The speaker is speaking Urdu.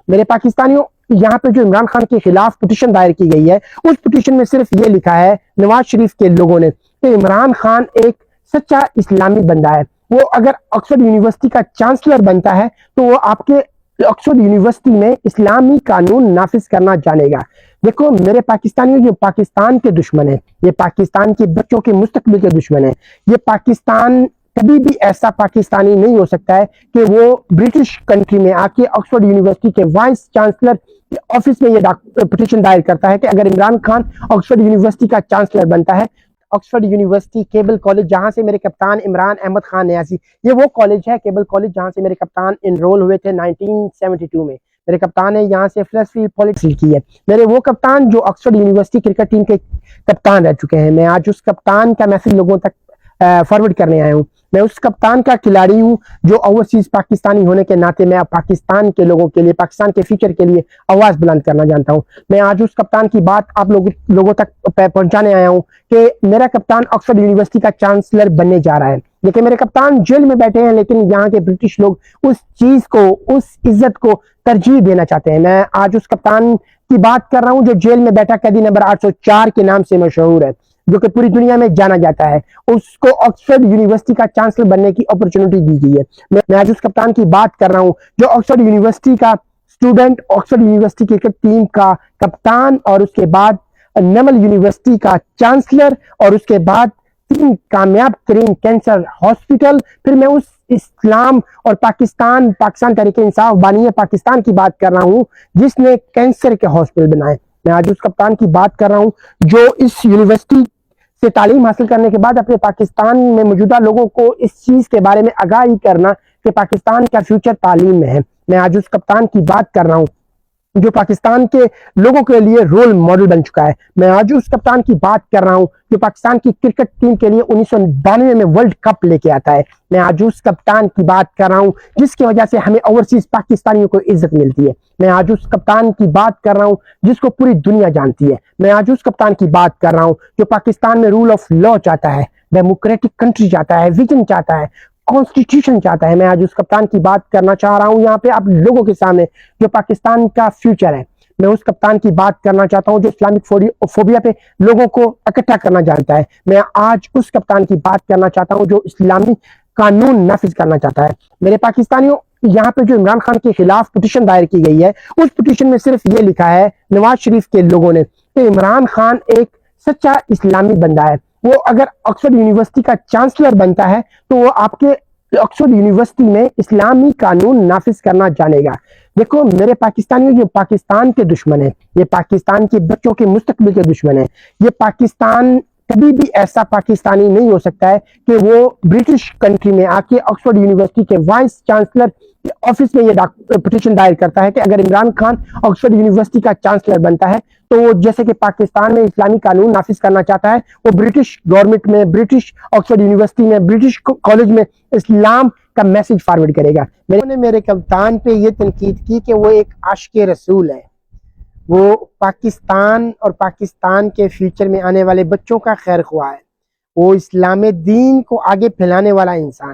میرے پاکستانیوں، یہاں پہ جو عمران خان کے خلاف پٹیشن دائر کی گئی ہے، اس پٹیشن میں صرف یہ لکھا ہے نواز شریف کے لوگوں نے کہ عمران خان ایک سچا اسلامی بندہ ہے۔ وہ اگر آکسفورڈ یونیورسٹی کا چانسلر بنتا ہے تو وہ آپ کے آکسفورڈ یونیورسٹی میں اسلامی قانون نافذ کرنا جانے گا۔ دیکھو میرے پاکستانیوں، یہ پاکستان کے دشمن ہیں، یہ پاکستان کے بچوں کے مستقبل کے دشمن ہیں۔ یہ پاکستان کبھی بھی ایسا پاکستانی نہیں ہو سکتا ہے کہ وہ برٹش کنٹری میں آ کے آکسفورڈ یونیورسٹی کے وائس چانسلر کے آفس میں یہ پٹیشن دائر کرتا ہے کہ اگر عمران خان آکسفورڈ یونیورسٹی کا چانسلر بنتا ہے، آکسفورڈ یونیورسٹی کیبل کالج جہاں سے میرے کپتان عمران احمد خان نیازی، یہ وہ کالج ہے کیبل کالج جہاں سے میرے کپتان انرول ہوئے تھے 1972 میں۔ میرے کپتان نے یہاں سے فلسفی پولیٹکس کی ہے۔ میرے وہ کپتان جو آکسفورڈ یونیورسٹی کرکٹ ٹیم کے کپتان رہ چکے ہیں، میں آج اس کپتان کا میسج لوگوں تک فارورڈ کرنے آیا ہوں۔ میں اس کپتان کا کھلاڑی ہوں جو اوورسیز پاکستانی ہونے کے ناطے میں پاکستان کے لوگوں کے لیے، پاکستان کے فیوچر کے لیے آواز بلند کرنا جانتا ہوں۔ میں آج اس کپتان کی بات آپ لوگوں تک پہنچانے آیا ہوں کہ میرا کپتان آکسفورڈ یونیورسٹی کا چانسلر بننے جا رہا ہے، لیکن میرے کپتان جیل میں بیٹھے ہیں، لیکن یہاں کے برٹش لوگ اس چیز کو، اس عزت کو ترجیح دینا چاہتے ہیں۔ میں آج اس کپتان کی بات کر رہا ہوں جو جیل میں بیٹھا قیدی نمبر 804 کے نام سے مشہور ہے، جو کہ پوری دنیا میں جانا جاتا ہے۔ اس کو آکسفورڈ یونیورسٹی کا چانسلر بننے کی اپرچونٹی دی گئی ہے۔ میں آج اس کپتان کی بات کر رہا ہوں جو آکسفورڈ یونیورسٹی کا student, Oxford university cricket team کا کپتان، اور اس کے بعد نمل یونیورسٹی کا چانسلر، اور اس کے بعد 3 کامیاب ترین کینسر ہاسپٹل۔ پھر میں اس اسلام اور پاکستان تحریک انصاف بانی پاکستان کی بات کر رہا ہوں جس نے کینسر کے ہاسپٹل بنائے۔ میں آج اس کپتان کی بات کر رہا ہوں جو اس یونیورسٹی سے تعلیم حاصل کرنے کے بعد اپنے پاکستان میں موجودہ لوگوں کو اس چیز کے بارے میں آگاہی کرنا کہ پاکستان کا فیوچر تعلیم میں ہے۔ میں آج اس کپتان کی بات کر رہا ہوں جو پاکستان کے لوگوں کے لیے رول ماڈل بن چکا ہے۔ میں آج اس کپتان کی بات کر رہا ہوں جو پاکستان کی کرکٹ ٹیم کے لیے 1992 میں ورلڈ کپ لے کے آتا ہے۔ میں آج اس کپتان کی بات کر رہا ہوں جس کی وجہ سے ہمیں اوورسیز پاکستانیوں کو عزت ملتی ہے۔ میں آج اس کپتان کی بات کر رہا ہوں جس کو پوری دنیا جانتی ہے۔ میں آج اس کپتان کی بات کر رہا ہوں جو پاکستان میں رول آف لا چاہتا ہے، ڈیموکریٹک کنٹری چاہتا ہے، ویژن چاہتا ہے، کانسٹیٹیوشن چاہتا ہے۔ میں آج اس کپتان کی بات کرنا چاہ رہا ہوں یہاں پہ آپ لوگوں کے سامنے جو پاکستان کا فیوچر ہے۔ میں اس کپتان کی بات کرنا چاہتا ہوں جو اسلامک فوبیا پہ لوگوں کو اکٹھا کرنا جانتا ہے۔ میں آج اس کپتان کی بات کرنا چاہتا ہوں جو اسلامی قانون نافذ کرنا چاہتا ہے۔ میرے پاکستانیوں، یہاں پہ جو عمران خان کے خلاف پٹیشن دائر کی گئی ہے، اس پٹیشن میں صرف یہ لکھا ہے نواز شریف کے لوگوں نے کہ عمران خان ایک سچا اسلامی بندہ ہے۔ وہ اگر آکسفورڈ یونیورسٹی کا چانسلر بنتا ہے تو وہ آپ کے آکسفورڈ یونیورسٹی میں اسلامی قانون نافذ کرنا جانے گا۔ دیکھو میرے پاکستانیوں، یہ پاکستان کے دشمن ہیں، یہ پاکستان کے بچوں کے مستقبل کے دشمن ہیں۔ یہ پاکستان کبھی بھی ایسا پاکستانی نہیں ہو سکتا ہے کہ وہ برٹش کنٹری میں آ کے آکسفورڈ یونیورسٹی کے وائس چانسلر کے آفس میں یہ پٹیشن دائر کرتا ہے کہ اگر عمران خان آکسفورڈ یونیورسٹی کا چانسلر بنتا ہے تو وہ جیسے کہ پاکستان میں اسلامی قانون نافذ کرنا چاہتا ہے، وہ برٹش گورنمنٹ میں، برٹش آکسفورڈ یونیورسٹی میں، برٹش کالج میں اسلام کا میسج فارورڈ کرے گا۔ میرے کپتان پہ یہ تنقید کی کہ وہ ایک عاشق رسول ہے، وہ پاکستان اور پاکستان کے فیوچر میں آنے والے بچوں کا خیر خواہ ہے، وہ اسلام دین کو آگے پھیلانے والا انسان